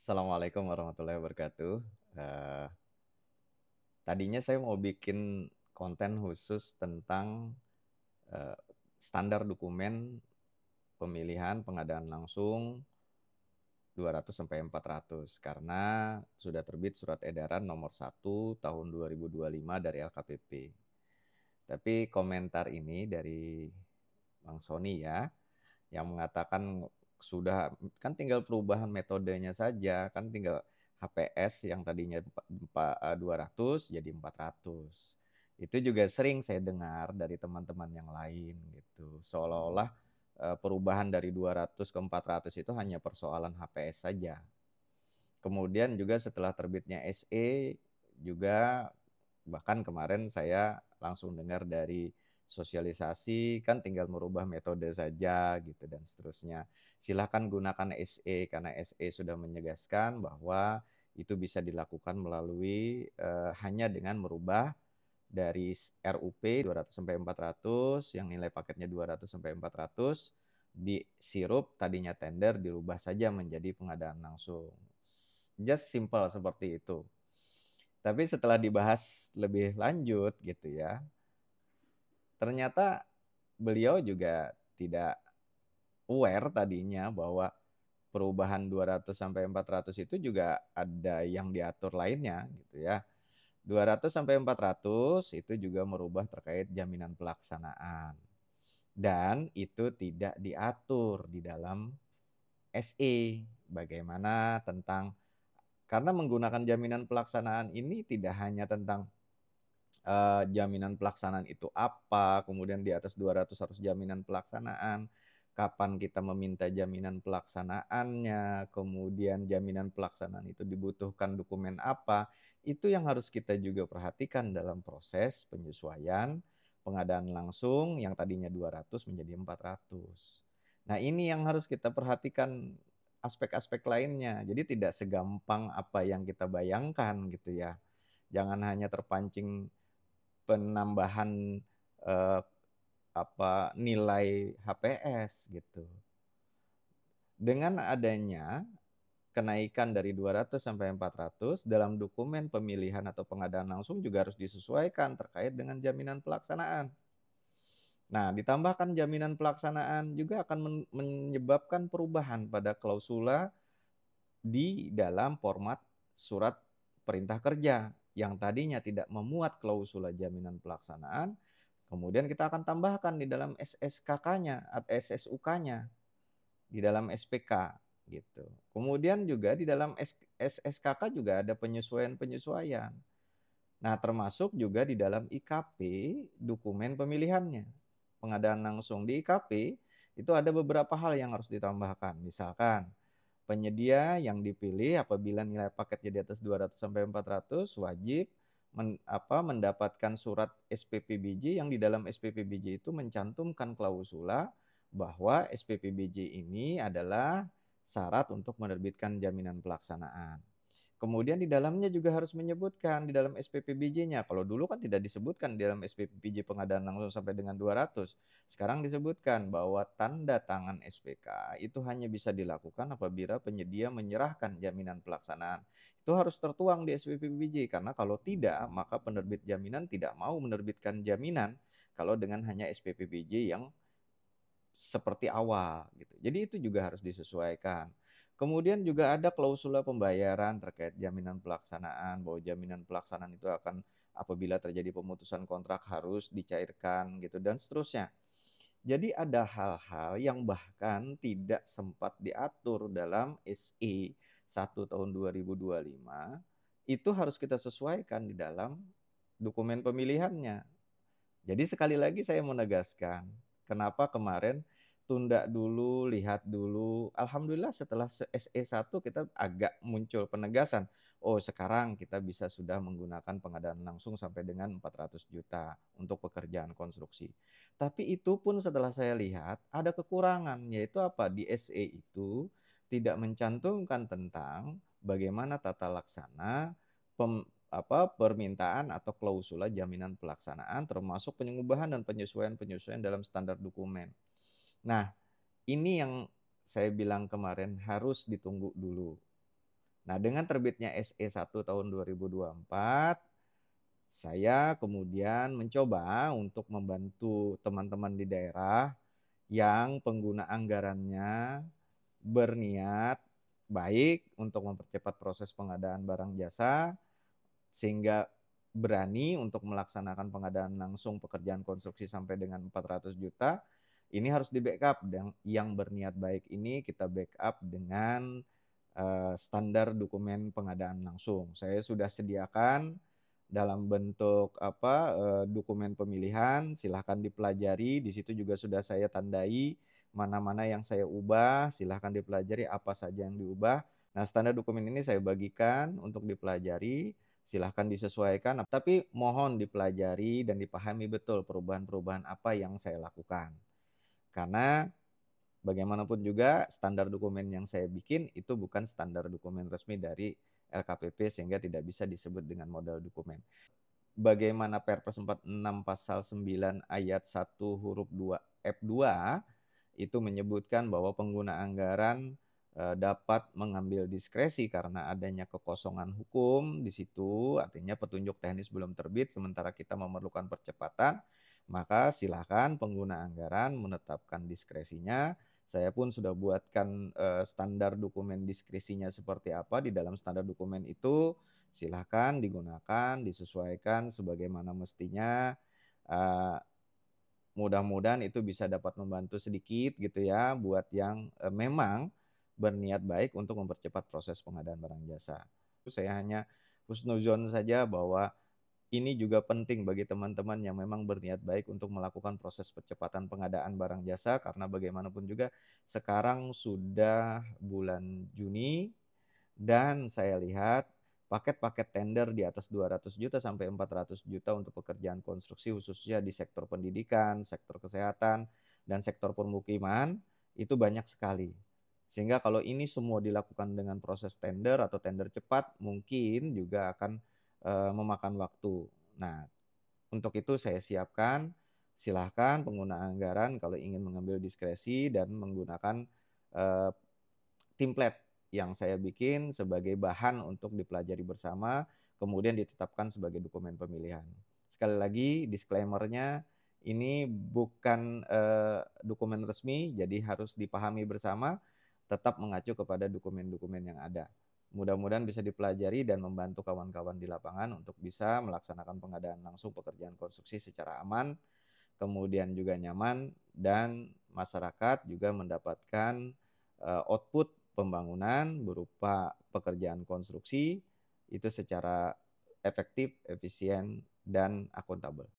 Assalamualaikum warahmatullahi wabarakatuh. Eh, Tadinya saya mau bikin konten khusus tentang eh, standar dokumen pemilihan pengadaan langsung 200 sampai 400 karena sudah terbit surat edaran nomor 1 tahun 2025 dari LKPP. Tapi komentar ini dari Bang Sony ya, yang mengatakan sudah kan tinggal perubahan metodenya saja, kan tinggal HPS yang tadinya 200 jadi 400. Itu juga sering saya dengar dari teman-teman yang lain gitu. Seolah-olah perubahan dari 200 ke 400 itu hanya persoalan HPS saja. Kemudian juga setelah terbitnya SE juga bahkan kemarin saya langsung dengar dari sosialisasi kan tinggal merubah metode saja gitu dan seterusnya. Silahkan gunakan SE karena SE sudah menyegaskan bahwa itu bisa dilakukan melalui hanya dengan merubah dari RUP 200 sampai 400 yang nilai paketnya 200 sampai 400 di sirup tadinya tender dirubah saja menjadi pengadaan langsung. Just simple seperti itu. Tapi setelah dibahas lebih lanjut gitu ya, ternyata beliau juga tidak aware tadinya bahwa perubahan 200 sampai 400 itu juga ada yang diatur lainnya gitu ya. 200 sampai 400 itu juga merubah terkait jaminan pelaksanaan. Dan itu tidak diatur di dalam SE. Bagaimana tentang karena menggunakan jaminan pelaksanaan ini tidak hanya tentang jaminan pelaksanaan itu apa, kemudian di atas 200 harus jaminan pelaksanaan, kapan kita meminta jaminan pelaksanaannya, kemudian jaminan pelaksanaan itu dibutuhkan dokumen apa, itu yang harus kita juga perhatikan dalam proses penyesuaian pengadaan langsung yang tadinya 200 menjadi 400. Nah, ini yang harus kita perhatikan aspek-aspek lainnya. Jadi tidak segampang apa yang kita bayangkan gitu ya. Jangan hanya terpancing penambahan eh, nilai HPS gitu. Dengan adanya kenaikan dari 200 sampai 400 dalam dokumen pemilihan atau pengadaan langsung juga harus disesuaikan terkait dengan jaminan pelaksanaan. Nah, ditambahkan jaminan pelaksanaan juga akan menyebabkan perubahan pada klausula di dalam format surat perintah kerja yang tadinya tidak memuat klausula jaminan pelaksanaan. Kemudian kita akan tambahkan di dalam SSKK-nya atau SSUK-nya, di dalam SPK gitu. Kemudian juga di dalam SSKK juga ada penyesuaian-penyesuaian. Nah, termasuk juga di dalam IKP dokumen pemilihannya. Pengadaan langsung di IKP itu ada beberapa hal yang harus ditambahkan. Misalkan penyedia yang dipilih apabila nilai paketnya di atas 200 sampai 400 wajib mendapatkan surat SPPBJ yang di dalam SPPBJ itu mencantumkan klausula bahwa SPPBJ ini adalah syarat untuk menerbitkan jaminan pelaksanaan. Kemudian di dalamnya juga harus menyebutkan di dalam SPPBJ-nya. Kalau dulu kan tidak disebutkan di dalam SPPBJ pengadaan langsung sampai dengan 200. Sekarang disebutkan bahwa tanda tangan SPK itu hanya bisa dilakukan apabila penyedia menyerahkan jaminan pelaksanaan. Itu harus tertuang di SPPBJ karena kalau tidak maka penerbit jaminan tidak mau menerbitkan jaminan kalau dengan hanya SPPBJ yang seperti awal gitu. Jadi itu juga harus disesuaikan. Kemudian juga ada klausula pembayaran terkait jaminan pelaksanaan, bahwa jaminan pelaksanaan itu akan apabila terjadi pemutusan kontrak harus dicairkan gitu dan seterusnya. Jadi ada hal-hal yang bahkan tidak sempat diatur dalam SE 1 tahun 2025 itu harus kita sesuaikan di dalam dokumen pemilihannya. Jadi sekali lagi saya menegaskan, kenapa kemarin tunda dulu, lihat dulu. Alhamdulillah setelah SE1 kita agak muncul penegasan. Oh, sekarang kita bisa sudah menggunakan pengadaan langsung sampai dengan 400 juta untuk pekerjaan konstruksi. Tapi itu pun setelah saya lihat ada kekurangan, yaitu apa? Di SE itu tidak mencantumkan tentang bagaimana tata laksana permintaan atau klausula jaminan pelaksanaan termasuk pengubahan dan penyesuaian-penyesuaian dalam standar dokumen. Nah, ini yang saya bilang kemarin harus ditunggu dulu. Nah, dengan terbitnya SE 1 tahun 2024, saya kemudian mencoba untuk membantu teman-teman di daerah yang pengguna anggarannya berniat baik untuk mempercepat proses pengadaan barang jasa, sehingga berani untuk melaksanakan pengadaan langsung pekerjaan konstruksi sampai dengan 400 juta. Ini harus di-backup, dan yang berniat baik ini kita backup dengan standar dokumen pengadaan langsung. Saya sudah sediakan dalam bentuk dokumen pemilihan, silahkan dipelajari. Di situ juga sudah saya tandai mana-mana yang saya ubah, silahkan dipelajari apa saja yang diubah. Nah, standar dokumen ini saya bagikan untuk dipelajari, silahkan disesuaikan, tapi mohon dipelajari dan dipahami betul perubahan-perubahan apa yang saya lakukan. Karena bagaimanapun juga standar dokumen yang saya bikin itu bukan standar dokumen resmi dari LKPP, sehingga tidak bisa disebut dengan model dokumen. Bagaimana Perpres 46 pasal 9 ayat 1 huruf 2 F2 itu menyebutkan bahwa pengguna anggaran dapat mengambil diskresi karena adanya kekosongan hukum di situ, artinya petunjuk teknis belum terbit sementara kita memerlukan percepatan, maka silakan pengguna anggaran menetapkan diskresinya. Saya pun sudah buatkan standar dokumen diskresinya seperti apa. Di dalam standar dokumen itu silahkan digunakan, disesuaikan sebagaimana mestinya. Mudah-mudahan itu bisa dapat membantu sedikit gitu ya buat yang memang berniat baik untuk mempercepat proses pengadaan barang jasa. Saya hanya husnuzon saja bahwa ini juga penting bagi teman-teman yang memang berniat baik untuk melakukan proses percepatan pengadaan barang jasa, karena bagaimanapun juga sekarang sudah bulan Juni dan saya lihat paket-paket tender di atas 200 juta sampai 400 juta untuk pekerjaan konstruksi khususnya di sektor pendidikan, sektor kesehatan, dan sektor permukiman itu banyak sekali. Sehingga kalau ini semua dilakukan dengan proses tender atau tender cepat mungkin juga akan memakan waktu. Nah, untuk itu saya siapkan, silahkan pengguna anggaran kalau ingin mengambil diskresi dan menggunakan eh, template yang saya bikin sebagai bahan untuk dipelajari bersama, kemudian ditetapkan sebagai dokumen pemilihan. Sekali lagi, disclaimer-nya ini bukan dokumen resmi, jadi harus dipahami bersama, tetap mengacu kepada dokumen-dokumen yang ada. Mudah-mudahan bisa dipelajari dan membantu kawan-kawan di lapangan untuk bisa melaksanakan pengadaan langsung pekerjaan konstruksi secara aman, kemudian juga nyaman, dan masyarakat juga mendapatkan output pembangunan berupa pekerjaan konstruksi itu secara efektif, efisien, dan akuntabel.